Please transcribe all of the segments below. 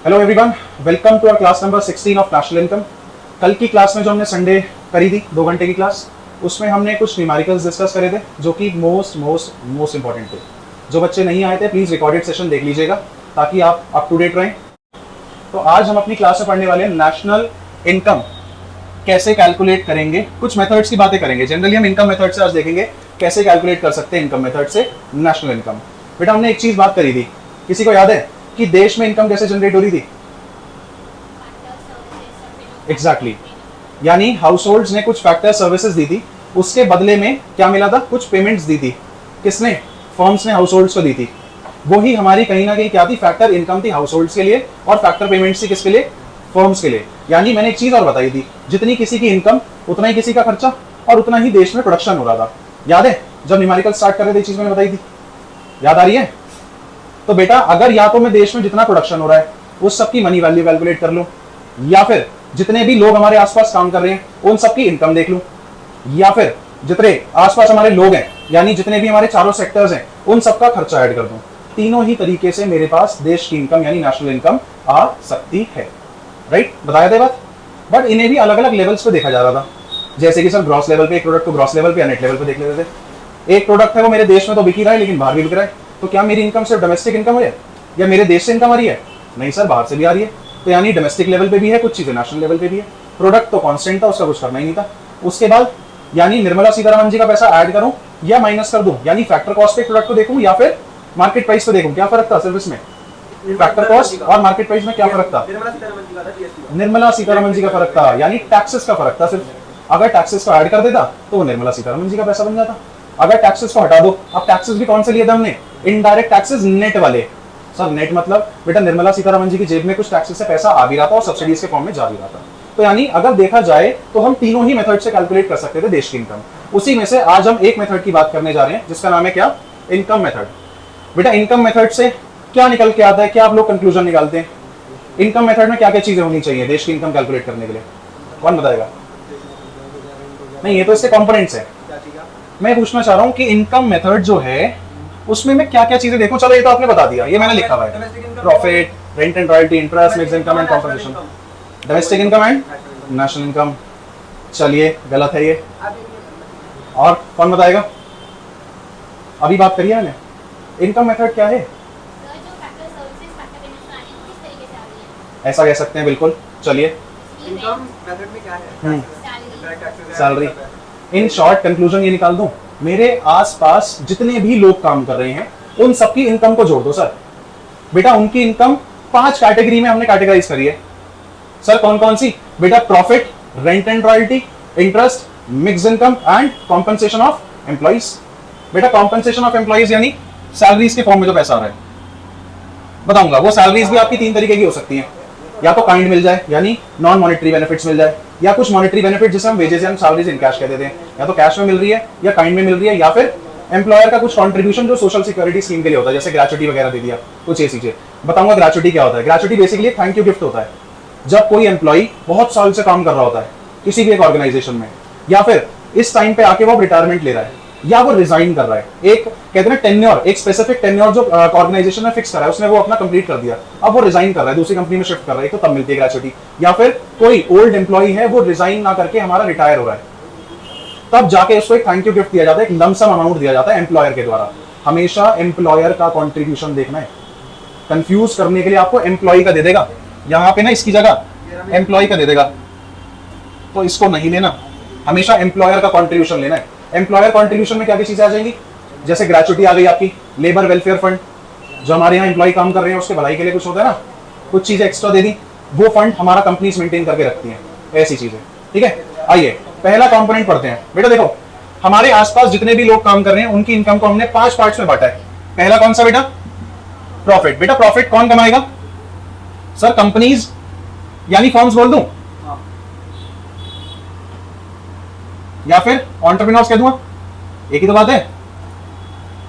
Hello everyone, welcome to our class number 16 of national income. कल की class में जो हमने संडे करी थी 2 घंटे की क्लास, उसमें हमने कुछ न्यूमेरिकल्स डिस्कस करे थे जो कि मोस्ट इंपॉर्टेंट थे। जो बच्चे नहीं आए थे प्लीज़ रिकॉर्डेड सेशन देख लीजिएगा ताकि आप अप टू डेट रहें। तो आज हम अपनी क्लास में पढ़ने वाले हैं नेशनल इनकम कैसे कैलकुलेट करेंगे, कुछ मेथड्स की बातें करेंगे। जनरली हम इनकम मेथड से आज देखेंगे कैसे कैलकुलेट कर सकते हैं इनकम मेथड से नेशनल इनकम। बेटा हमने एक चीज़ बात करी थी, किसी को याद है कि देश में इनकम कैसे जनरेट हो रही थी? एग्जैक्टली यानी हाउस होल्ड्स ने कुछ फैक्टर सर्विसेज दी थी, उसके बदले में क्या मिला था? कुछ पेमेंट्स दी थी। किसने? फर्म्स ने हाउस होल्ड्स को दी थी। वही हमारी कहीं ना कहीं क्या थी? फैक्टर इनकम थी हाउस होल्ड्स के लिए और फैक्टर पेमेंट्स थी किसके लिए? फर्म्स के लिए। यानी मैंने एक चीज और बताई थी, जितनी किसी की इनकम उतना ही किसी का खर्चा और उतना ही देश में प्रोडक्शन हो रहा था। याद है जब न्यूमेरिकल स्टार्ट कर रहे थे चीज मैंने बताई थी? याद आ रही है? तो बेटा अगर या तो मैं देश में जितना प्रोडक्शन हो रहा है उस सब की मनी वैल्यू कैलकुलेट कर लूं, या फिर जितने भी लोग हमारे आसपास काम कर रहे हैं उन सब की इनकम देख लूं, या फिर जितने आसपास हमारे लोग हैं यानी जितने भी हमारे चारों सेक्टर्स हैं उन सबका खर्चा ऐड कर दूं। तीनों ही तरीके से मेरे पास देश की इनकम यानी नेशनल इनकम आ सकती है। राइट, बताया था बात। बट इन्हें भी अलग अलग लेवल्स पे देखा जा रहा था। जैसे कि सर ग्रॉस लेवल पे, एक प्रोडक्ट को ग्रॉस लेवल पे या नेट लेवल पे देख लेते थे। एक प्रोडक्ट है वो मेरे देश में तो बिक ही रहा है लेकिन बाहर भी बिक रहा है, तो क्या मेरी इनकम सिर्फ डोमेस्टिक इनकम है या मेरे देश से इनकम आ रही है? नहीं सर, बाहर से भी आ रही है। तो यानी डोमेस्टिक लेवल पे भी है कुछ चीजें, नेशनल लेवल पे भी है। प्रोडक्ट तो कांस्टेंट था, उसका कुछ करना ही नहीं था। उसके बाद यानी निर्मला सीतारमण जी का पैसा ऐड करूं या माइनस कर दूं, यानी फैक्टर कॉस्ट पे प्रोडक्ट को देखूं या फिर मार्केट प्राइस पे देखूं, क्या फर्क था सिर्फ इसमें? फैक्टर कॉस्ट और मार्केट प्राइस में क्या फर्क था? निर्मला सीतारमण जी का फर्क था, यानी टैक्सेस का फर्क था सिर्फ। अगर टैक्सेस को ऐड कर देता तो वो निर्मला सीतारमण जी का पैसा बन जाता। अगर टैक्सेस को हटा दो, अब टैक्सेस भी कौन से लिए थे हमने? इनडायरेक्ट टैक्सेस, नेट वाले। सर नेट मतलब बेटा निर्मला सीतारमण जी की जेब में कुछ टैक्सेस से पैसा आ भी रहा था और सब्सिडीज के फॉर्म में जा भी रहा था। तो यानी अगर देखा जाए तो हम तीनों ही मेथड से कैलकुलेट कर सकते थे देश की इनकम। उसी में से आज हम एक मेथड की बात करने जा रहे हैं जिसका नाम है क्या? Income method. बेटा इनकम मेथड से क्या निकल के आता है, क्या आप लोग कंक्लूजन निकालते हैं? इनकम मेथड में क्या क्या चीजें होनी चाहिए देश की इनकम कैलकुलेट करने के लिए? कौन बताएगा? नहीं, ये तो इसके कंपोनेंट्स है। मैं पूछना चाह रहा हूँ कि इनकम मेथड जो है उसमें मैं क्या क्या चीजें देखूं। चलो ये तो आपने बता दिया, ये मैंने लिखा हुआ है, profit, rent and royalty, interest, mix income and compensation. Domestic income and national income. चलिए गलत है ये। और कौन बताएगा? अभी बात करिए मैंने। इनकम मेथड क्या है? ऐसा कह सकते हैं बिल्कुल। चलिए इनकम मेथड में क्या है? सैलरी। इन शॉर्ट कंक्लूजन ये निकाल दूं, मेरे आसपास जितने भी लोग काम कर रहे हैं उन सबकी इनकम को जोड़ दो सर। बेटा उनकी इनकम 5 कैटेगरी में हमने कैटेगराइज करी है सर। कौन कौन सी? बेटा profit, rent and royalty, interest, mix income and compensation of employees. बेटा कॉम्पनसेशन ऑफ एम्प्लॉइज यानी सैलरीज के फॉर्म में जो पैसा आ रहा है, बताऊंगा। वो सैलरीज भी आपकी 3 तरीके की हो सकती हैं, या तो काइंड मिल जाए यानी नॉन मॉनेटरी बेनिफिट्स मिल जाए, या कुछ मॉनेटरी बेनिफिट जिसे हम वेजेस या सैलरीज इन कैश कह देते हैं, या तो कैश में मिल रही है या काइंड में मिल रही है, या फिर एम्प्लॉयर का कुछ कंट्रीब्यूशन जो सोशल सिक्योरिटी स्कीम के लिए होता है, जैसे ग्रेचुटी वगैरह दे दिया, कुछ ये चीजें। बताऊंगा ग्रेचुटी क्या होता है। Gratuity basically thank you gift होता है। जब कोई एम्प्लॉय बहुत साल से काम कर रहा होता है किसी भी एक ऑर्गेनाइजेशन में, या फिर इस टाइम पे आके वो रिटायरमेंट ले रहा है या वो रिजाइन कर रहा है, एक कहते हैं टेन्योर, एक स्पेसिफिक टेन्योर जो ऑर्गेनाइजेशन ने फिक्स करा है उसने वो अपना कंप्लीट कर दिया, अब वो रिजाइन कर रहा है, दूसरी कंपनी में शिफ्ट कर रहा है, तो तब मिलती है ग्रेचुटी। या फिर कोई ओल्ड एम्प्लॉय है वो रिजाइन ना करके हमारा रिटायर हो रहा है, तब जाके उसको एक थैंक यू गिफ्ट दिया जाता है, एक लमसम अमाउंट दिया जाता है एम्प्लॉयर के द्वारा। हमेशा एम्प्लॉयर का कॉन्ट्रीब्यूशन देखना है। कंफ्यूज करने के लिए आपको एम्प्लॉय का दे देगा, यहाँ पे ना इसकी जगह एम्प्लॉय का दे देगा, तो इसको नहीं लेना, हमेशा एम्प्लॉयर का कॉन्ट्रीब्यूशन लेना है। एम्प्लॉयर कंट्रीब्यूशन में क्या क्या चीजें आ जाएंगी? जैसे ग्रेचुटी आ गई आपकी, लेबर वेलफेयर फंड, जो हमारे यहाँ एम्प्लॉय काम कर रहे हैं उसके भलाई के लिए कुछ होता है ना, कुछ चीजें एक्स्ट्रा दे दी, वो फंड हमारा कंपनीज मेंटेन करके रखती हैं, ऐसी चीजें। ठीक है, आइए पहला कंपोनेंट पढ़ते हैं। बेटा देखो हमारे आसपास जितने भी लोग काम कर रहे हैं उनकी इनकम को हमने 5 पार्ट्स में बांटा है। पहला कौन सा बेटा? प्रॉफिट। बेटा प्रॉफिट कौन कमाएगा? सर कंपनीज यानी फर्म्स बोल दूं या फिर एंटरप्रेन्योर्स कह दूंगा, एक ही तो बात है।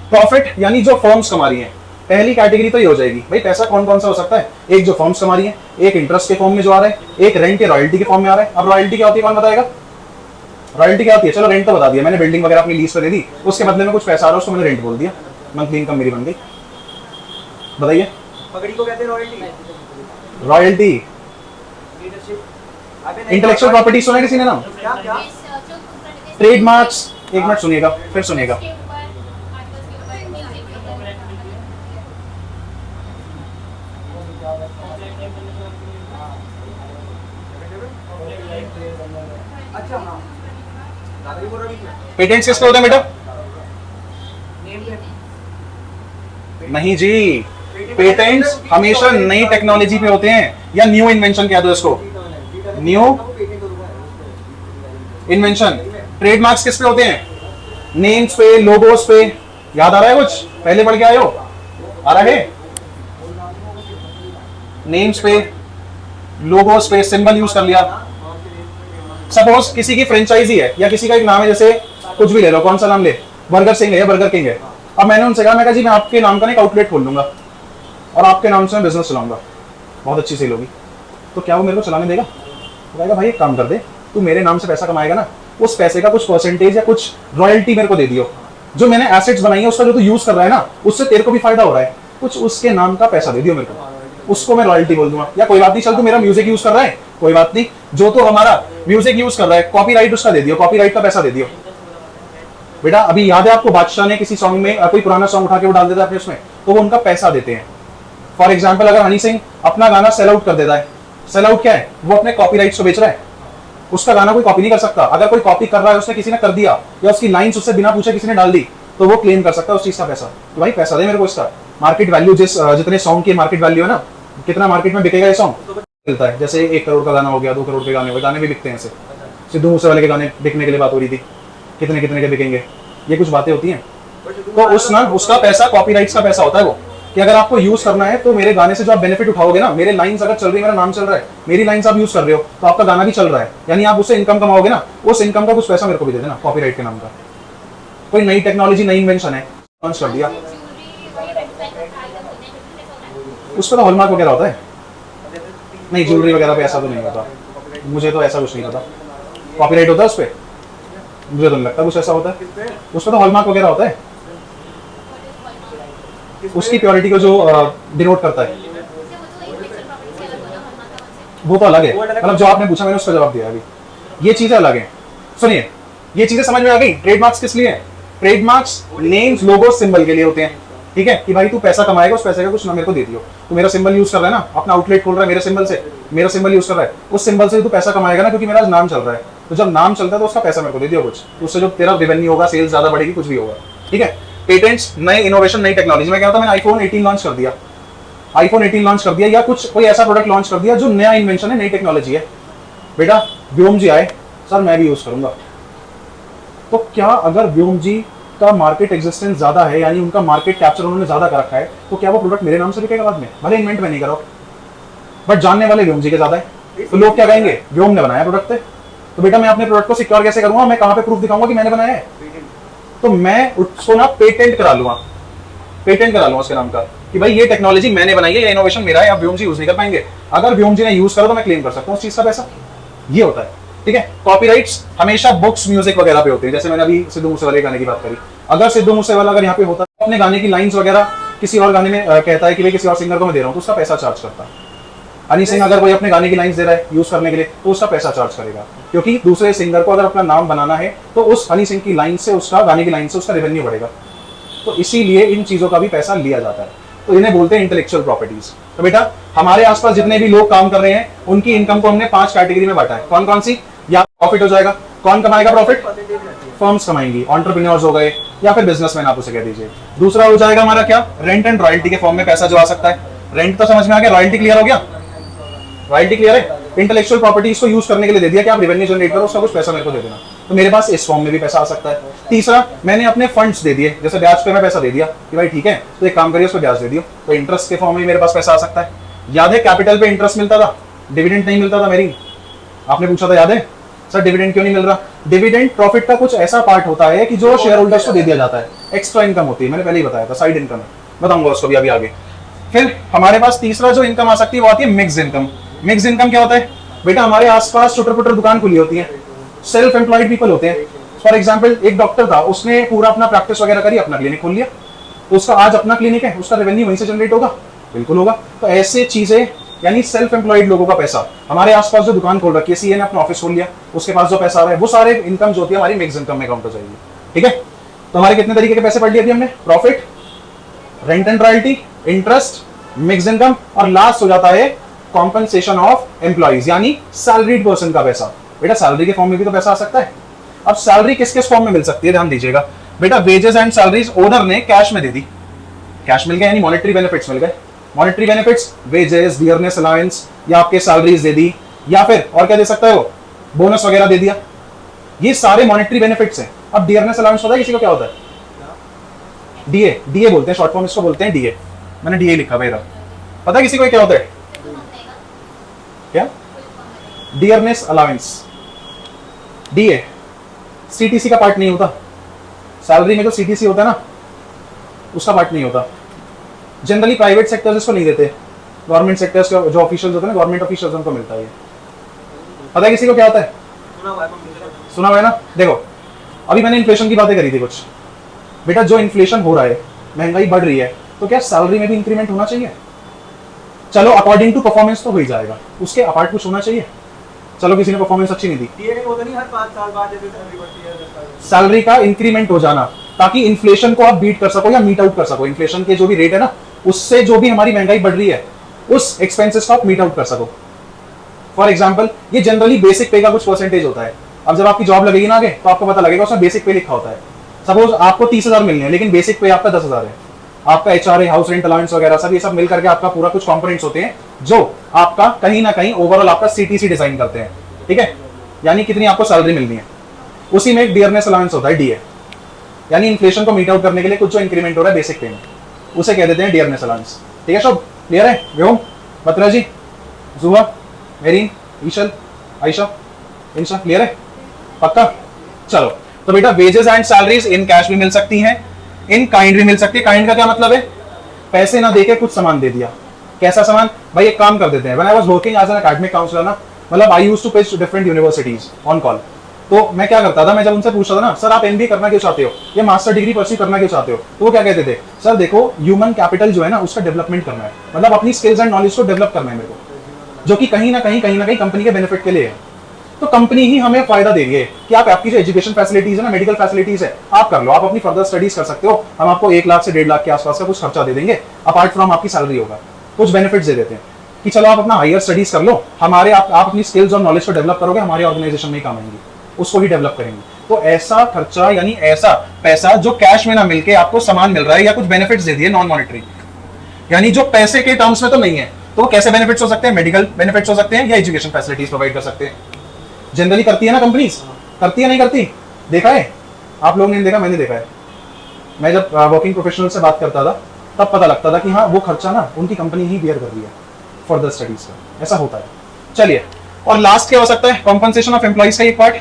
प्रॉफिट यानी जो फर्म्स कमा रही हैं, पहली कैटेगरी तो ये हो जाएगी। भाई पैसा कौन कौन सा हो सकता है? एक जो फर्म्स कमा रही है, एक इंटरेस्ट के फॉर्म में जो आ रहा है, एक रेंट या रॉयल्टी के फॉर्म में आ रहा है। अब रॉयल्टी क्या होती है कौन बताएगा? रॉयल्टी क्या होती है? चलो रेंट तो बता दिया मैंने, बिल्डिंग वगैरह अपनी लीज पे दे दी, उसके बदले में कुछ पैसा आ रहा है उसको मैंने रेंट बोल दिया, मंथली इनकम मेरी बन गई। बताइए। पगड़ी को कहते हैं royalty. Royalty, leadership. Intellectual property सुना है किसी ने नाम? क्या क्या? ट्रेडमार्क्स, एक मिनट सुनिएगा, फिर सुनिएगा। अच्छा हाँ, दादाजी बोल रहा है पेटेंट्स किसके होते हैं बेटा? नेम नहीं जी, पेटेंट्स हमेशा नई टेक्नोलॉजी पे होते हैं, या न्यू इन्वेंशन कह दो इसको, न्यू इन्वेंशन। ट्रेडमार्क्स किस पे होते हैं? नेम्स पे, लोगोस पे। याद आ रहा है कुछ? पहले पढ़ के आए हो? आ रहा है? नेम्स पे, लोगोस पे, सिंबल यूज कर लिया। सपोज किसी की फ्रेंचाइजी है या किसी का एक नाम है, जैसे कुछ भी ले लो, कौन सा नाम ले, बर्गर सिंह है या बर्गर किंग है। अब मैंने उनसे कहा, मैं कहा जी मैं आपके नाम का ना एक आउटलेट खोल लूंगा और आपके नाम से मैं बिजनेस चलाऊंगा, बहुत अच्छी सेल होगी। तो क्या वो मेरे को चलाने देगा? वो कहेगा भाई एक काम कर दे, तू मेरे नाम से पैसा कमाएगा ना, उस पैसे का कुछ परसेंटेज या कुछ रॉयल्टी मेरे को दे दियो। जो मैंने एसेट्स बनाई है उसका जो तू यूज कर रहा है ना, उससे तेरे को भी फायदा हो रहा है, कुछ उसके नाम का पैसा दे दियो मेरे को, उसको मैं रॉयल्टी बोल दूंगा। या कोई बात नहीं, चल तू मेरा म्यूजिक यूज कर रहा है, कोई बात नहीं, जो तो हमारा म्यूजिक यूज कर रहा है, कॉपीराइट उसका दे दियो, कॉपीराइट का पैसा दे दियो। बेटा अभी याद है आपको, बादशाह ने किसी सॉन्ग में कोई पुराना सॉन्ग उठा के वो डाल देता है अपने उसमें, तो वो उनका पैसा देते हैं। फॉर एग्जाम्पल अगर हनी सिंह अपना गाना सेल आउट कर देता है, सेल आउट क्या है? वो अपने कॉपीराइट्स को बेच रहा है, उसका गाना कोई कॉपी नहीं कर सकता। अगर कोई कॉपी कर रहा है, उसने किसी ने कर दिया या उसकी लाइंस उससे बिना पूछे किसी ने डाल दी, तो वो क्लेम कर सकता है उस चीज का पैसा। तो भाई पैसा दे मेरे को इसका। मार्केट वैल्यू जितने सॉन्ग की मार्केट वैल्यू है ना, कितना मार्केट में बिकेगा ये सॉन्ग मिलता है। जैसे 1 करोड़ का गाना हो गया, 2 करोड़ के गाने हो गए, गाने भी बिकते हैं ऐसे। सिद्धू मूसेवाले के गाने बिकने के लिए बात हो रही थी, कितने कितने के बिकेंगे, ये कुछ बातें होती हैं। तो उसका पैसा कॉपीराइट्स का पैसा होता है वो, कि अगर आपको यूज करना है तो मेरे गाने से जो आप बेनिफिट उठाओगे ना, मेरे लाइंस अगर चल रही है, मेरा नाम चल रहा है, मेरी लाइंस आप यूज कर रहे हो, तो आपका गाना भी चल रहा है, यानी आप उससे इनकम कमाओगे ना, उस इनकम का कुछ पैसा मेरे को भी दे देना कॉपीराइट के नाम का। कोई नई टेक्नोलॉजी, नई इन्वेंशन है, लॉन्च कर दिया, उस पर तो हॉलमार्क वगैरह होता है। नहीं, ज्वेलरी वगैरह पे ऐसा तो नहीं होता, मुझे तो ऐसा कुछ नहीं पता। कॉपीराइट होता है उस पर? मुझे तो नहीं लगता कुछ ऐसा होता है, उस पर तो हॉलमार्क वगैरह होता है, उसकी प्योरिटी को जो डिनोट करता है, वो तो अलग है। मतलब जो आपने पूछा मैंने उसका जवाब दिया अभी, ये चीजें अलग हैं। सुनिए, ये चीजें समझ में आ गई। ट्रेडमार्क्स किस लिए है? ट्रेडमार्क्स नेम्स, लोगो, सिंबल के लिए होते हैं, ठीक है, कि भाई तू पैसा कमाएगा, उस पैसे का कुछ ना मेरे को दे दियो। तो मेरा सिंबल यूज कर रहा है ना, अपना आउटलेट खोल रहा है मेरे सिंबल से, मेरा सिंबल यूज कर रहा है, उस सिंबल से तू पैसा कमाएगा ना, क्योंकि मेरा नाम चल रहा है। तो जब नाम चलता है तो उसका पैसा मेरे को दे दियो कुछ, तो उससे जो तेरा रेवेन्यू होगा, सेल्स ज्यादा बढ़ेगी, कुछ भी होगा, ठीक है। पेटेंट्स, नए इनोवेशन, नई टेक्नोलॉजी में क्या होता है? मैंने आईफोन 18 लॉन्च कर दिया, आईफोन 18 लॉन्च कर दिया, या कुछ कोई ऐसा प्रोडक्ट लॉन्च कर दिया जो नया इन्वेंशन है, नई टेक्नोलॉजी है। बेटा व्योम जी आए, सर मैं भी यूज करूंगा, तो क्या अगर व्योम जी का मार्केट एग्जिस्टेंस ज्यादा है, यानी उनका मार्केट कैप्चर उन्होंने ज्यादा कर रखा है, तो क्या वो प्रोडक्ट मेरे नाम से बिकेगा बाद में? भले इन्वेंट में नहीं करो, बट जानने वाले व्योम जी के ज्यादा है, तो लोग क्या कहेंगे? व्योम ने बनाया प्रोडक्ट है। तो बेटा मैं अपने प्रोडक्ट को सिक्योर कैसे करूंगा? मैं कहां पे प्रूफ दिखाऊंगा कि मैंने बनाया है? तो मैं उसको ना पेटेंट करा लूंगा, पेटेंट करा लूंगा उसके नाम का, कि भाई ये टेक्नोलॉजी मैंने बनाई है, ये इनोवेशन मेरा है, अब व्योम जी यूज नहीं कर पाएंगे। अगर व्योम जी ने यूज करा तो मैं क्लेम कर सकता हूँ उस चीज का पैसा, ये होता है, ठीक है। कॉपीराइट्स हमेशा बुक्स, म्यूजिक वगैरह पे होते हैं। जैसे मैंने अभी सिद्धू मूसेवाले गाने की बात करी, अगर सिद्धू मूसेवाला अगर यहाँ पे होता है, अपने गाने की लाइंस वगैरह किसी और गाने में कहता है कि भाई किसी और सिंगर को मैं दे रहा हूँ, तो उसका पैसा चार्ज करता है। हनी सिंह अगर कोई अपने गाने की लाइंस दे रहा है यूज करने के लिए, तो उसका पैसा चार्ज करेगा, क्योंकि दूसरे सिंगर को अगर अपना नाम बनाना है तो उस हनी सिंह की लाइन से, उसका गाने की लाइन से उसका रेवेन्यू बढ़ेगा। तो इसीलिए इन चीजों का भी पैसा लिया जाता है, तो इन्हें बोलते हैं इंटेलेक्चुअल प्रॉपर्टीज। तो बेटा हमारे आसपास जितने भी लोग काम कर रहे हैं, उनकी इनकम को हमने 5 कैटेगरी में बांटा है। कौन कौन सी? या प्रॉफिट हो जाएगा, कौन कमाएगा प्रॉफिट? फर्म्स कमाएंगी, एंटरप्रेन्योर्स हो गए, या फिर बिजनेसमैन आप उसे कह दीजिए। दूसरा हो जाएगा हमारा क्या? रेंट एंड रॉयल्टी के फॉर्म में पैसा जो आ सकता है। रेंट तो समझ में आ गया, रॉयल्टी क्लियर हो गया, रॉयल्टी क्लियर है। इंटेलेक्चुअल प्रॉपर्टी इसको यूज करने के लिए दे दिया कि आप रेवेन्यू जनरेट करो, उसका कुछ पैसा मेरे को दे देना, तो मेरे पास इस फॉर्म में भी पैसा आ सकता है। तीसरा, मैंने अपने फंड्स दे दिए, जैसे ब्याज पे मैं पैसा दे दिया कि भाई ठीक है तो एक काम करिए उसको ब्याज दे दियो, तो इंटरेस्ट के फॉर्म में मेरे पास पैसा आ सकता है। याद है कैपिटल पे इंटरेस्ट मिलता था, डिविडेंड नहीं मिलता था मेरी, आपने पूछा था याद है सर डिविडेंड क्यों नहीं मिल रहा? डिविडेंड प्रॉफिट का कुछ ऐसा पार्ट होता है कि जो शेयर होल्डर्स को दे दिया जाता है, एक्स्ट्रा इनकम होती है, मैंने पहले ही बताया था, साइड इनकम है, बताऊंगा उसको भी अभी आगे। फिर हमारे पास तीसरा जो इनकम आ सकती है वो आती है मिक्स इनकम। मिक्स इनकम क्या होता है? बेटा हमारे आसपास छोटे छोटे दुकान खुली होती है, सेल्फ एम्प्लॉयड पीपल होते हैं। फॉर एग्जाम्पल एक डॉक्टर था, उसने पूरा अपना प्रैक्टिस वगैरह करी, अपना क्लिनिक खोल लिया, तो उसका आज अपना क्लिनिक है, उसका रेवेन्यू वहीं से जनरेट होगा। बिल्कुल होगा। तो ऐसे चीजें यानी सेल्फ एम्प्लॉयड लोगों का पैसा, हमारे आसपास जो दुकान खोल रखी है, सीए ने अपना ऑफिस खोल लिया, उसके पास जो पैसा आ रहा है वो सारे इनकम जो होती है हमारी मिक्स इनकम में काउंट हो जाएगी। ठीक है, तो हमारे कितने तरीके के पैसे पढ़ लिए अभी हमने? Profit, rent and royalty, interest, mix income, और लास्ट हो जाता है कॉम्पनसेशन ऑफ एम्प्लॉइज यानी सैलरीड पर्सन का पैसा। बेटा सैलरी के फॉर्म में भी तो पैसा आ सकता है। अब सैलरी किस किस फॉर्म में मिल सकती है ध्यान दीजिएगा बेटा। वेजेस एंड सैलरीज ओनर ने कैश में दे दी, कैश मिल गया यानी मॉनेटरी बेनिफिट्स मिल गए। Monetary benefits wages, dearness allowance या आपके सैलरीज दे दी, या फिर और क्या दे सकता है वो, बोनस वगैरह दे दिया। ये सारे मॉनेटरी बेनिफिट्स हैं। अब डियरनेस अलाउंस पता है किसी को क्या होता है? डीए, डीए बोलते हैं, शॉर्ट फॉर्म इसको बोलते हैं डीए। मैंने डीए लिखा मेरा, पता है किसी को क्या होता है? क्या? Dearness allowance. डीए सीटीसी का पार्ट नहीं होता, सैलरी में जो सीटीसी होता है ना उसका पार्ट नहीं होता। जनरली प्राइवेट सेक्टर्स इसको नहीं देते, गवर्नमेंट सेक्टर्स के जो ऑफिशियल्स होते हैं ना, गवर्नमेंट ऑफिशियल्स उनको मिलता है। पता है किसी को क्या होता है? सुना हुआ है ना। देखो अभी मैंने इन्फ्लेशन की बातें करी थी कुछ। बेटा जो इन्फ्लेशन हो रहा है, महंगाई बढ़ रही है, तो क्या सैलरी में भी इंक्रीमेंट होना चाहिए? चलो अकॉर्डिंग टू परफॉर्मेंस तो हो ही जाएगा, उसके अपार्ट कुछ होना चाहिए। चलो किसी ने परफॉर्मेंस अच्छी नहीं दी, हर 5 साल बाद सैलरी का इंक्रीमेंट हो जाना, ताकि इन्फ्लेशन को आप बीट कर सको या मीट आउट कर सको। इन्फ्लेशन के जो भी रेट है ना, उससे जो भी हमारी महंगाई बढ़ रही है उस एक्सपेंसेस को आप मीट आउट कर सको। फॉर एग्जाम्पल ये जनरली बेसिक पे का कुछ परसेंटेज होता है। अब जब आपकी जॉब लगेगी ना आगे तो आपको पता लगेगा उसमें बेसिक पे लिखा होता है। सपोज आपको 30,000 मिलने हैं लेकिन बेसिक पे आपका 10,000 है। आपका एचआरए, हाउस रेंट अलाउंस वगैरह सब ये सब मिल करके आपका पूरा कुछ कंपोनेंट्स होते हैं जो आपका कहीं ना कहीं ओवरऑल आपका सीटीसी डिजाइन करते हैं। ठीक है, यानी कितनी आपको सैलरी मिलनी है। उसी में एक डियरनेस अलाउंस होता है डीए, यानी इन्फ्लेशन को मीट आउट करने के लिए कुछ जो इंक्रीमेंट हो रहा है बेसिक पे में, उसे कह देते हैं डियरनेस अलाउंस। ठीक है, सब क्लियर है? व्योम, बत्रा जी, जुहा, मेरीन, ईशल, आयशा, इंशा, क्लियर है? पक्का? चलो तो बेटा wages and salaries in cash भी मिल सकती हैं, इन काइंड भी मिल सकती है। काइंड का क्या मतलब है? पैसे ना देके कुछ सामान दे दिया। कैसा सामान? भाई एक काम कर देते हैं, when I was working as an academic counsellor ना, मतलब I used to pitch different universities on call. तो मैं क्या करता था, मैं जब उनसे पूछता था ना, सर आप एमबीए करना क्यों चाहते हो या मास्टर डिग्री परस्यू करना क्यों चाहते हो, तो वो क्या कहते थे, सर देखो ह्यूमन कैपिटल जो है ना उसका डेवलपमेंट करना है, मतलब अपनी स्किल्स एंड नॉलेज को डेवलप करना है मेरे को, जो कि कहीं ना कहीं कंपनी के बेनिफिट के लिए है। तो कंपनी ही हमें फायदा दे रही है कि आप आपकी जो एजुकेशन फैसिलिटीज है ना, मेडिकल फैसिलिटीज है, आप कर लो, आप अपनी फर्दर स्टडीज कर सकते हो, हम आपको 1 लाख से 1.5 लाख के आसपास का कुछ खर्चा दे देंगे, अपार्ट फ्रॉम आपकी सैलरी होगा। कुछ बेनिफिट्स दे देते हैं कि चलो आप अपना हायर स्टडीज कर लो, हमारे आप अपनी स्किल्स और नॉलेज को डेवलप करोगे, हमारे ऑर्गेनाइजेशन में ही काम आएंगी, उसको ही डेवलप करेंगे। तो ऐसा खर्चा यानी ऐसा पैसा जो कैश में ना मिलके आपको सामान मिल रहा है या कुछ बेनिफिट्स दे दिए नॉन मॉनेटरी, यानी जो पैसे के टर्म्स में तो नहीं है, तो कैसे बेनिफिट्स हो सकते हैं? मेडिकल बेनिफिट्स हो सकते हैं या एजुकेशन फैसिलिटीज प्रोवाइड कर सकते हैं। जनरली करती है ना कंपनीज, करती है नहीं करती? देखा है आप लोगों ने? देखा, मैंने देखा है। मैं जब वर्किंग प्रोफेशनल से बात करता था तब पता लगता था कि हाँ वो खर्चा ना उनकी कंपनी ही बियर कर रही है फर्दर स्टडीज का, ऐसा होता है। चलिए, और लास्ट क्या हो सकता है? कॉम्पनसेशन ऑफ एम्प्लॉइज का एक part,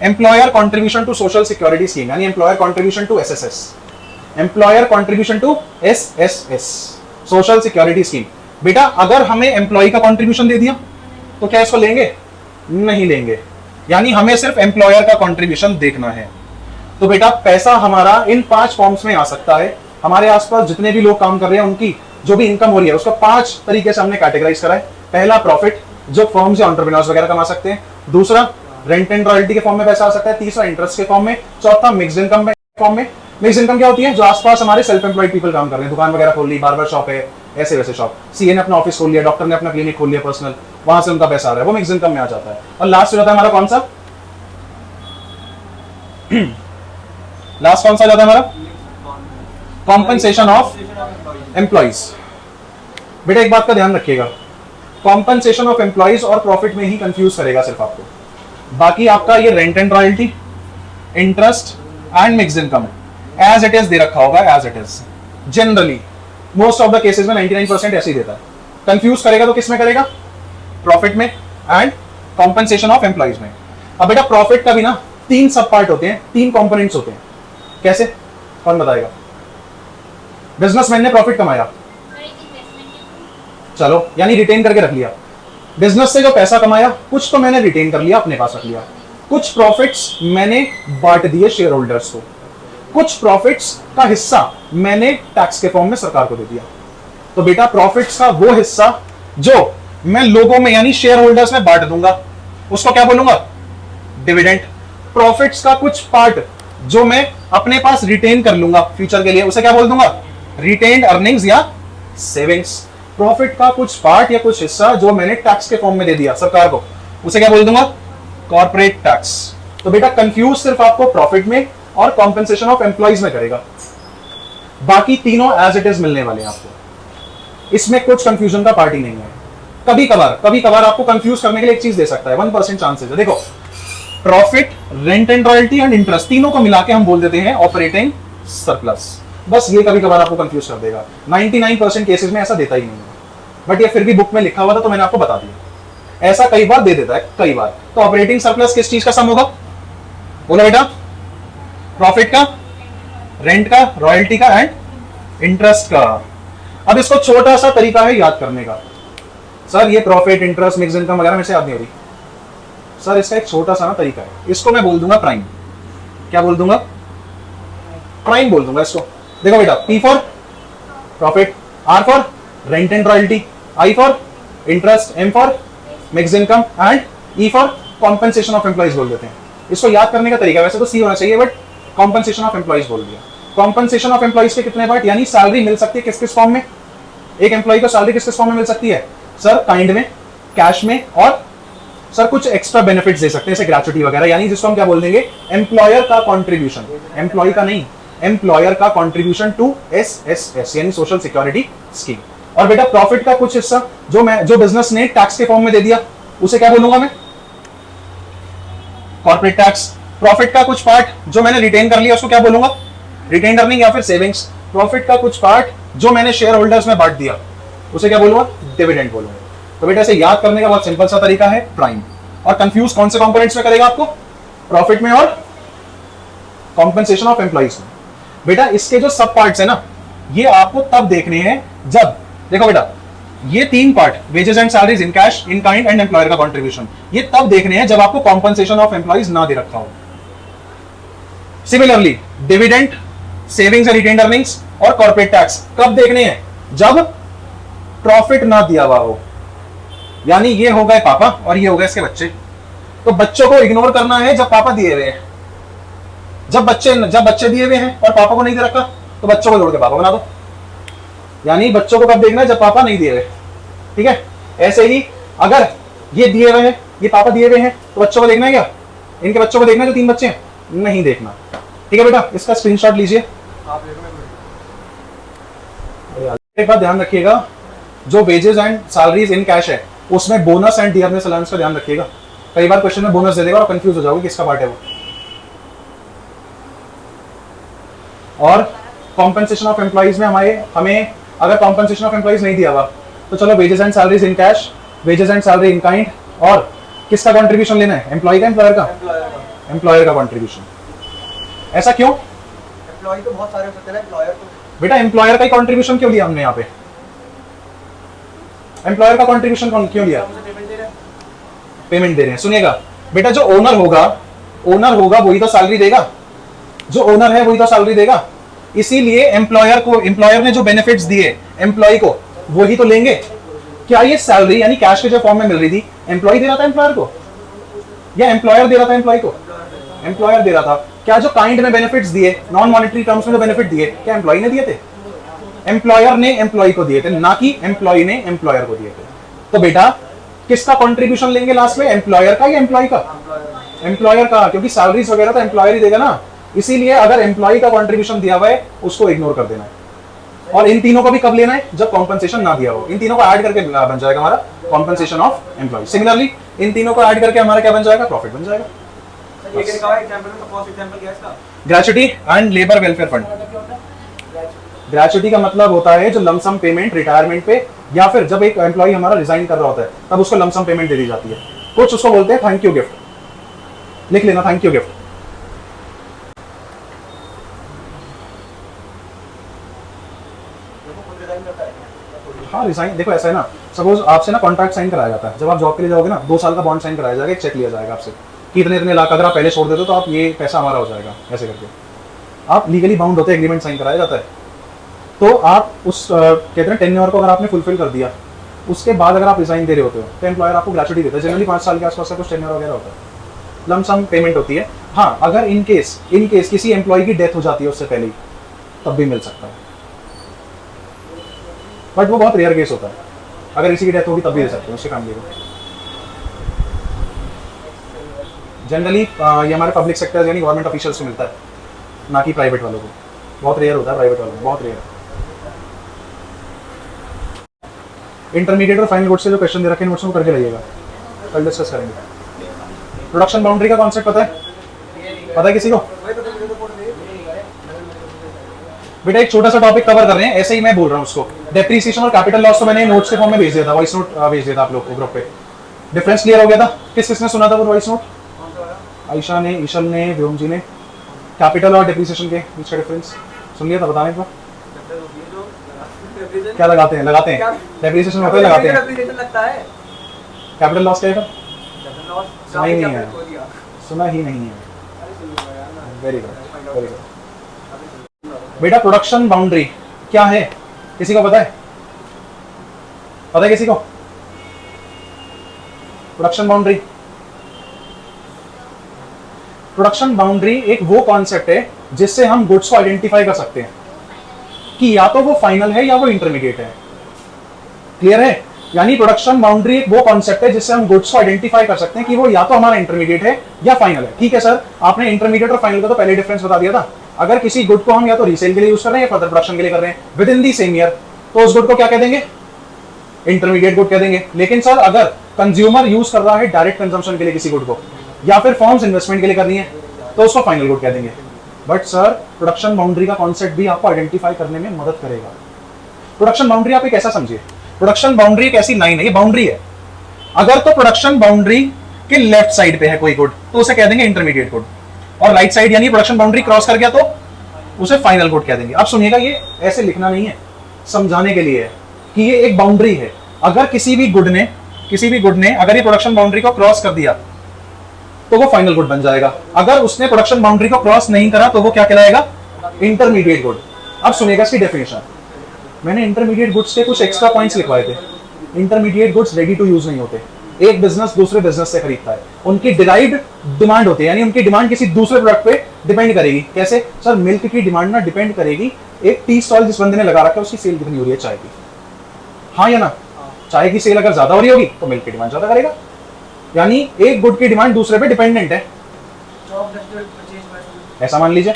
employer contribution to social security scheme, यानी employer contribution to SSS, employer contribution to SSS, social security scheme. बेटा अगर हमें एम्प्लॉय का कॉन्ट्रीब्यूशन दे दिया तो क्या इसको लेंगे? नहीं लेंगे, यानी हमें सिर्फ एम्प्लॉयर का कंट्रीब्यूशन देखना है। तो बेटा पैसा हमारा इन 5 फॉर्म्स में आ सकता है। हमारे आसपास जितने भी लोग काम कर रहे हैं उनकी जो भी इनकम हो रही है उसका 5 तरीके से हमने कैटेगराइज करा है। पहला प्रॉफिट, जो फर्म्स या एंटरप्रेन्योर्स वगैरह कमा सकते हैं। दूसरा रेंट एंड रॉयल्टी के फॉर्म में पैसा आ सकता है। तीसरा इंटरेस्ट के फॉर्म में। चौथा मिक्स्ड इनकम फॉर्म में। मिक्स्ड इनकम क्या होती है? जो आसपास हमारे सेल्फ एम्प्लॉयड पीपल काम कर रहे हैं, दुकान वगैरह खोल ली, बार्बर शॉप है, ऐसे वैसे शॉप, सीए ने अपना ऑफिस खोल लिया, डॉक्टर ने अपना क्लिनिक खोल लिया पर्सनल, वहां से उनका पैसा आ रहा है, वो मिक्स्ड इनकम में आ जाता है। और लास्ट हो जाता है हमारा कौन सा? लास्ट कौन सा जाता है हमारा? Compensation of employees. बेटा एक बात का ध्यान रखिएगा, कॉम्पनसेशन ऑफ एम्प्लॉइज और प्रॉफिट में ही कंफ्यूज करेगा सिर्फ आपको। बाकी आपका ये rent and royalty, interest and mixed income as it is दे रखा होगा, as it is. Generally most of the cases में 99% ऐसे ही देता है। कंफ्यूज करेगा तो किस में करेगा? प्रॉफिट में एंड कॉम्पनसेशन ऑफ एम्प्लॉइज में। अब बेटा प्रॉफिट का भी ना 3 सब पार्ट होते हैं, 3 कंपोनेंट्स होते हैं। कैसे? कौन बताएगा? बिजनेसमैन ने प्रॉफिट कमाया, चलो यानी रिटेन करके रख लिया। बिजनेस से जो पैसा कमाया कुछ तो मैंने रिटेन कर लिया, अपने पास रख लिया। कुछ प्रॉफिट्स मैंने बांट दिए शेयर होल्डर्स को, कुछ प्रॉफिट्स का हिस्सा मैंने टैक्स के फॉर्म में सरकार को दे दिया। तो बेटा प्रॉफिट्स का वो हिस्सा जो मैं लोगों में यानी शेयर होल्डर्स में बांट दूंगा उसको क्या बोलूंगा? डिविडेंड। प्रॉफिट्स का कुछ पार्ट जो मैं अपने पास रिटेन कर लूंगा फ्यूचर के लिए उसे क्या बोल दूंगा? रिटेन्ड अर्निंग्स या सेविंग्स। प्रॉफिट का कुछ पार्ट या कुछ हिस्सा जो मैंने टैक्स के फॉर्म में दे दिया सरकार को उसे क्या बोल दूंगा? Corporate tax. तो बेटा कंफ्यूज सिर्फ आपको प्रॉफिट में और कॉम्पेंसेशन ऑफ एम्प्लॉइज में करेगा, बाकी तीनों एज इट इज मिलने वाले हैं आपको, इसमें कुछ कंफ्यूजन का पार्ट ही नहीं है। कभी कभार आपको कंफ्यूज करने के लिए एक चीज दे सकता है, 1% चांसेस है। देखो profit, rent and royalty and interest तीनों को मिला के हम बोल देते हैं ऑपरेटिंग सरप्लस। बस ये कभी कभार आपको कंफ्यूज कर देगा, 99% केसेस में ऐसा देता ही नहीं है, बट ये फिर भी बुक में लिखा हुआ था तो मैंने आपको बता दिया। ऐसा कई बार दे देता है, कई बार। तो ऑपरेटिंग सरप्लस किस चीज का सम होगा? बोलो बेटा। प्रॉफिट का, रेंट का, रॉयल्टी का एंड इंटरेस्ट का। अब इसको छोटा सा तरीका है याद करने का। सर ये प्रॉफिट, इंटरेस्ट, मिक्स इनकम वगैरह मेरे से याद नहीं हो रही। सर इसका एक छोटा सा ना तरीका है, इसको मैं बोल दूंगा प्राइम। क्या बोल दूंगा? प्राइम बोल दूंगा इसको। देखो बेटा, P for profit, R for rent and royalty, I for interest, M for mix income and E for compensation of employees बोल देते हैं। इसको याद करने का तरीका वैसे तो C होना चाहिए, बट कॉम्पेंसेशन ऑफ एम्प्लॉइज बोल दिया। कॉम्पेंसेशन ऑफ एम्प्लॉइज के कितने पार्ट, यानी सैलरी मिल सकती है किस किस फॉर्म में? एक एम्प्लॉय को सैलरी किस किस फॉर्म में मिल सकती है? सर काइंड में, कैश में, और सर कुछ एक्स्ट्रा बेनिफिट्स दे सकते हैं जैसे ग्रेचुटी वगैरह, यानी जिसको हम क्या बोल देंगे? एम्प्लॉयर का कंट्रीब्यूशन। एम्प्लॉय का नहीं, एम्प्लॉयर का कंट्रीब्यूशन टू SSS यानी सोशल सिक्योरिटी स्कीम। और बेटा प्रॉफिट का कुछ हिस्सा जो बिजनेस ने टैक्स के फॉर्म में दे दिया उसे क्या बोलूंगा मैं? Corporate tax. प्रॉफिट का कुछ पार्ट जो मैंने रिटेन कर लिया उसको क्या बोलूंगा? रिटेन अर्निंग या फिर सेविंग्स। प्रॉफिट का कुछ पार्ट जो मैंने शेयर होल्डर्स में बांट दिया उसे क्या बोलूंगा? डिविडेंड बोलूंगा। तो बेटा इसे याद करने का बहुत सिंपल सा तरीका है, प्राइम। और कंफ्यूज कौन से कंपोनेंट्स में करेगा आपको? प्रॉफिट में और कॉम्पेंसेशन ऑफ एम्प्लॉइज में। बेटा इसके जो सब पार्ट्स है ना, ये आपको तब देखने हैं जब, देखो बेटा ये तीन part, wages and salaries, in cash, in kind and employer का कंट्रीब्यूशन, ये तब देखने हैं जब आपको कॉम्पेंसेशन ऑफ एम्प्लॉइज ना दे रखा हो। Similarly dividend, savings and retained earnings और कॉर्पोरेट टैक्स कब देखने हैं? जब प्रॉफिट ना दिया हुआ हो, यानी ये हो गए पापा और ये हो गए इसके बच्चे। तो बच्चों को इग्नोर करना है जब पापा दिए हुए हैं। जब बच्चे दिए हुए हैं और पापा को नहीं दे रखा तो बच्चों को जोड़ के पापा बना दो, यानी बच्चों को कब देखना है? जब पापा नहीं दिए हुए। ठीक है, ऐसे ही अगर ये दिए हुए हैं, ये पापा दिए हुए हैं, तो बच्चों को देखना है क्या? इनके बच्चों को देखना है जो 3 बच्चे हैं? नहीं देखना। ठीक है बेटा, इसका स्क्रीनशॉट लीजिए। एक बात ध्यान रखिएगा, जो wages and salaries in cash है उसमें बोनस एंड डियरनेस अलाउंस का ध्यान रखिएगा। कई बार क्वेश्चन में बोनस दे देगा और कंफ्यूज हो जाओगे किसका पार्ट है वो। और कॉम्पेंसेशन ऑफ एम्प्लॉइज में हमें अगर कॉम्पेंसेशन ऑफ एम्प्लॉइज नहीं दिया हुआ तो चलो wages and salaries in cash, wages and salary in kind, और किसका कंट्रीब्यूशन लेना है? एम्प्लॉय का, एम्प्लॉयर का? एम्प्लॉयर का कंट्रीब्यूशन। ऐसा क्यों? एम्प्लॉय तो बहुत सारे होते हैं, एम्प्लॉयर तो बेटा एम्प्लॉयर का ही कंट्रीब्यूशन क्यों लिया हमने यहाँ पे? एम्प्लॉयर का कंट्रीब्यूशन क्यों लिया? पेमेंट दे रहे हैं। सुनिएगा बेटा, जो ओनर होगा वही तो सैलरी देगा, जो ओनर है वही तो सैलरी देगा। इसीलिए एम्प्लॉयर ने जो बेनिफिट्स दिए एम्प्लॉय को वही तो लेंगे। क्या ये सैलरी यानी कैश के जो फॉर्म में मिल रही थी एम्प्लॉय दे रहा था एम्प्लॉयर को, या एम्प्लॉयर दे रहा था एम्प्लॉय को? एम्प्लॉयर दे रहा था। क्या जो काइंड में बेनिफिट्स दिए, नॉन मॉनेटरी टर्म्स में जो बेनिफिट दिए, क्या एम्प्लॉय ने दिए थे? एम्प्लॉयर ने एम्प्लॉय को दिए थे, ना कि एम्प्लॉय ने एम्प्लॉयर को दिए थे। तो बेटा किसका कंट्रीब्यूशन लेंगे लास्ट में? एम्प्लॉयर का या एम्प्लॉय का? एम्प्लॉयर का, क्योंकि सैलरीज वगैरह तो एम्प्लॉयर ही देगा ना। इसीलिए अगर एम्प्लॉय का कंट्रीब्यूशन दिया हुआ है उसको इग्नोर कर देना है। और इन तीनों को भी कब लेना है? जब कॉम्पेंसेशन ना दिया हो। इन तीनों को ऐड करके बन जाएगा हमारा कॉम्पेंसेशन ऑफ एम्प्लॉय। सिमिलरली इन तीनों को ऐड करके हमारा क्या बन जाएगा? प्रॉफिट बन जाएगा। Gratuity and labour welfare fund. Gratuity का मतलब होता है जो लमसम पेमेंट रिटायरमेंट पे या फिर जब एक एम्प्लॉय हमारा रिजाइन कर रहा होता है तब उसको लमसम पेमेंट दे दी जाती है। कुछ उसको बोलते हैं थैंक यू गिफ्ट। लिख लेना, थैंक यू गिफ्ट। हाँ रिजाइन, देखो ऐसा है ना, सपोज आपसे ना कॉन्ट्रैक्ट साइन कराया जाता है। जब आप जॉब के लिए जाओगे ना 2 साल का बॉन्ड साइन कराया जाएगा, एक चेक लिया जाएगा आपसे कि इतने लाख अगर आप पहले छोड़ देते हो तो आप ये पैसा हमारा हो जाएगा, ऐसे करके आप लीगली बाउंड होते हैं, एग्रीमेंट साइन कराया जाता है। तो आप उस कहते हैं टेन्योर को अगर आपने फुलफिल कर दिया, उसके बाद अगर आप रिजाइन दे रहे होते हो तो एम्प्लॉयर आपको ग्रेचुइटी देता है। जनरली 5 साल के आसपास का कुछ टेन्योर वगैरह होता है, लमसम पेमेंट होती है। हाँ, अगर इन केस किसी एम्प्लॉय की डेथ हो जाती है उससे पहले ही, तब भी मिल सकता है, बट वो बहुत रेयर केस होता है। अगर किसी की डेथ होगी तब भी दे सकते हैं उसके फैमिली को। जनरली ये हमारे पब्लिक सेक्टर यानी गवर्नमेंट ऑफिशियल्स को मिलता है, ना कि प्राइवेट वालों को। बहुत रेयर होता है प्राइवेट वालों को, बहुत रेयर। इंटरमीडिएट और फाइनल गुड से जो क्वेश्चन दे रखे हैं नोट्स में करके लाइएगा, कल डिस्कस करेंगे। प्रोडक्शन बाउंड्री का कॉन्सेप्ट पता है किसी को? बेटा एक छोटा सा टॉपिक कवर कर रहे हैं, ऐसे ही मैं बोल रहा हूँ उसको। डेप्रिसिएशन और कैपिटल लॉस तो मैंने नोट्स के फॉर्म में भेज दिया था, वॉइस नोट भेज दिया था आप लोग को ग्रुप पे। डिफरेंस क्लियर हो गया था? किसने सुना था वो वॉइस नोट? आयशा ने, ईशल ने, व्योम जी ने। कैपिटल और डेप्रिसिएशन के बीच का डिफरेंस सुन लिया था? बताने को क्या लगाते हैं डेप्रिसिएशन होता है, लगाते हैं। कैपिटल लॉस क्या है? सुना ही नहीं है, सुना ही नहीं है। Very good, very good. बेटा प्रोडक्शन बाउंड्री क्या है, किसी को पता है? पता है किसी को? प्रोडक्शन बाउंड्री, प्रोडक्शन बाउंड्री एक वो कॉन्सेप्ट है जिससे हम गुड्स को आइडेंटिफाई कर सकते हैं कि या तो वो फाइनल है या वो इंटरमीडिएट है। क्लियर है? यानी प्रोडक्शन बाउंड्री एक वो कॉन्सेप्ट है जिससे हम गुड्स को आइडेंटिफाई कर सकते हैं कि वो या तो हमारा इंटरमीडिएट है या फाइनल है। ठीक है सर, आपने इंटरमीडिएट और फाइनल का तो पहले डिफरेंस बता दिया था। अगर किसी गुड को हम या तो रीसेल के लिए यूज कर रहे हैं या फर्दर प्रोडक्शन के लिए कर रहे हैं with in the same year, तो उस गुड को क्या कह देंगे? इंटरमीडिएट गुड कह देंगे। लेकिन सर अगर कंज्यूमर यूज कर रहा है डायरेक्ट कंजम्पशन के लिए किसी गुड को, या फिर फर्म्स इन्वेस्टमेंट के लिए कर रही है, तो उसको फाइनल गुड कह देंगे। बट सर प्रोडक्शन बाउंड्री का कॉन्सेप्ट भी आपको आइडेंटिफाई करने में मदद करेगा। प्रोडक्शन बाउंड्री आप एक ऐसा समझिए, प्रोडक्शन बाउंड्री एक ऐसी लाइन है, ये बाउंड्री है। अगर तो प्रोडक्शन बाउंड्री के लेफ्ट साइड पे है कोई गुड तो उसे कह देंगे इंटरमीडिएट गुड, और राइट साइड यानी प्रोडक्शन बाउंड्री क्रॉस कर गया तो उसे फाइनल गुड कह देंगे। अब सुनिएगा, ये ऐसे लिखना नहीं है, समझाने के लिए है कि ये एक बाउंड्री है। अगर किसी भी गुड ने अगर ये प्रोडक्शन बाउंड्री को क्रॉस कर दिया तो वो फाइनल गुड बन जाएगा। अगर उसने प्रोडक्शन बाउंड्री को क्रॉस नहीं करा तो वो क्या कहलाएगा? Intermediate good. अब सुनिएगा इसकी डेफिनेशन। मैंने इंटरमीडिएट गुड्स के कुछ एक्स्ट्रा पॉइंट्स लिखवाए थे। Intermediate goods ready to use नहीं होते। एक बिजनेस दूसरे बिजनेस से खरीदता है, उनकी डिराइव्ड डिमांड होती है, यानी उनकी डिमांड किसी दूसरे प्रोडक्ट पे डिपेंड करेगी। कैसे सर? मिल्क की डिमांड ना डिपेंड करेगी एक टी स्टॉल जिस बंदे ने लगा रखा है उसकी सेल कितनी हो रही है चाय की, हाँ या ना? चाय की सेल अगर ज्यादा हो रही होगी तो मिल्क की डिमांड ज्यादा करेगा। यानी एक गुड की डिमांड दूसरे पे डिपेंडेंट है। ऐसा मान लीजिए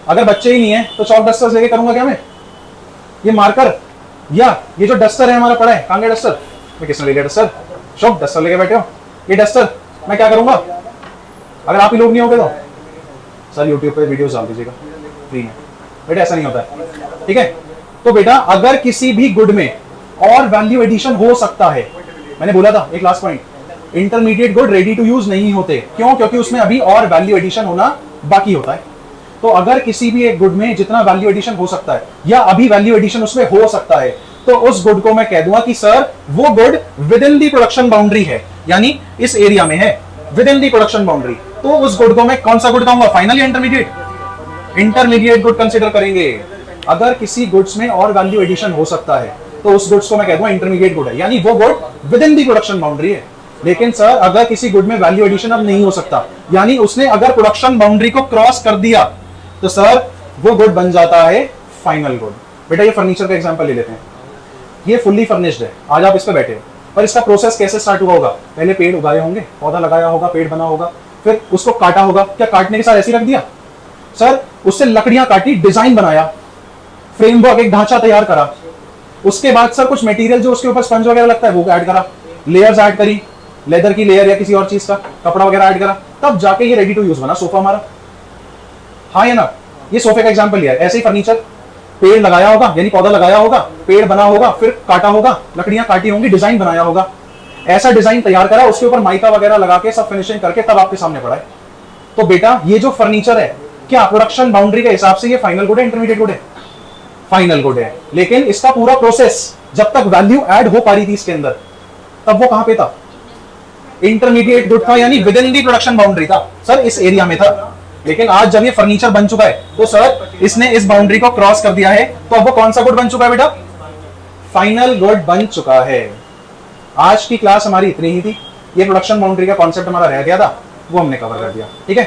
अगर बच्चे ही नहीं है तो चॉक डस्टर्स लेके करूंगा क्या मैं? ये मार्कर या ये जो डस्टर है हमारा पड़ा है, कहां गया डस्टर? मैं किसने ले लिया डस्टर? शोक डस्टर लेके बैठे हो। ये डस्टर मैं क्या करूंगा अगर आप ही लोग नहीं होगे तो? सर यूट्यूब पे वीडियोस डाल दीजिएगा फ्री में। बेटा ऐसा नहीं होता है, ठीक है? तो बेटा अगर किसी भी गुड में और वैल्यू एडिशन हो सकता है, मैंने बोला था एक last point, intermediate good ready to use नहीं होते। क्यों? क्योंकि उसमें अभी और वैल्यू एडिशन होना बाकी होता है। तो अगर किसी भी एक गुड में जितना वैल्यू एडिशन हो सकता है या अभी वैल्यू एडिशन उसमें हो सकता है, तो उस गुड को मैं कह दूंगा कि सर वो good with in the production boundary है, यानी इस एरिया में है with in the production boundary. तो उस गुड को मैं कौन सा गुड कहूंगा? फाइनल या इंटरमीडिएट? इंटरमीडिएट गुड कंसीडर करेंगे। अगर किसी गुड्स में और वैल्यू एडिशन हो सकता है तो उस गुड्स को मैं कह दूंगा इंटरमीडिएट गुड है, यानी वो good with in the production boundary है। लेकिन सर अगर किसी गुड में वैल्यू एडिशन अब नहीं हो सकता, यानी उसने अगर प्रोडक्शन बाउंड्री को क्रॉस कर दिया, तो सर वो गुड बन जाता है फाइनल गुड। बेटा ये फर्नीचर का एग्जांपल ले लेते हैं। ये फुल्ली फर्निश्ड है, आज आप इस पे बैठे हो, पर इसका प्रोसेस कैसे स्टार्ट हुआ होगा? पहले पेड़ उगाए होंगे, पौधा लगाया होगा, पेड़ बना होगा, फिर उसको काटा होगा। क्या काटने के साथ ऐसे ही रख दिया? सर उससे लकड़ियां काटी, डिजाइन बनाया, फ्रेमवर्क एक ढांचा तैयार करा, उसके बाद सर कुछ मटेरियल जो उसके ऊपर स्पंज वगैरह लगता है वो ऐड करा, लेयर्स ऐड करी, लेदर की लेयर या किसी और चीज का कपड़ा वगैरह ऐड करा, तब जाके ये रेडी टू यूज बना सोफा हमारा, हाँ या ना? ये सोफे का एग्जांपल लिया है। ऐसे ही फर्नीचर, पेड़ लगाया होगा यानी पौधा लगाया होगा, पेड़ बना होगा, फिर काटा होगा, लकड़ियां काटी होंगी, डिजाइन बनाया होगा, ऐसा डिजाइन तैयार करा, उसके ऊपर माइका वगैरह लगा के सब फिनिशिंग करके तब आपके सामने पड़ा है। तो बेटा ये जो फर्नीचर है, क्या प्रोडक्शन बाउंड्री के हिसाब से ये फाइनल गुड है, इंटरमीडिएट गुड है? फाइनल गुड है। लेकिन इसका पूरा प्रोसेस जब तक वैल्यू ऐड हो पा रही थी इसके अंदर, तब वो कहां पे था? इंटरमीडिएट गुड था, यानी with in the production boundary था। सर इस एरिया में था। लेकिन आज जब ये फर्नीचर बन चुका है तो सर इसने इस बाउंड्री को क्रॉस कर दिया है, तो अब वो कौन सा गुड बन चुका है बेटा? फाइनल गुड बन चुका है। आज की क्लास हमारी इतनी ही थी। ये प्रोडक्शन बाउंड्री का कॉन्सेप्ट हमारा रह गया था, वो हमने कवर कर दिया। ठीक है।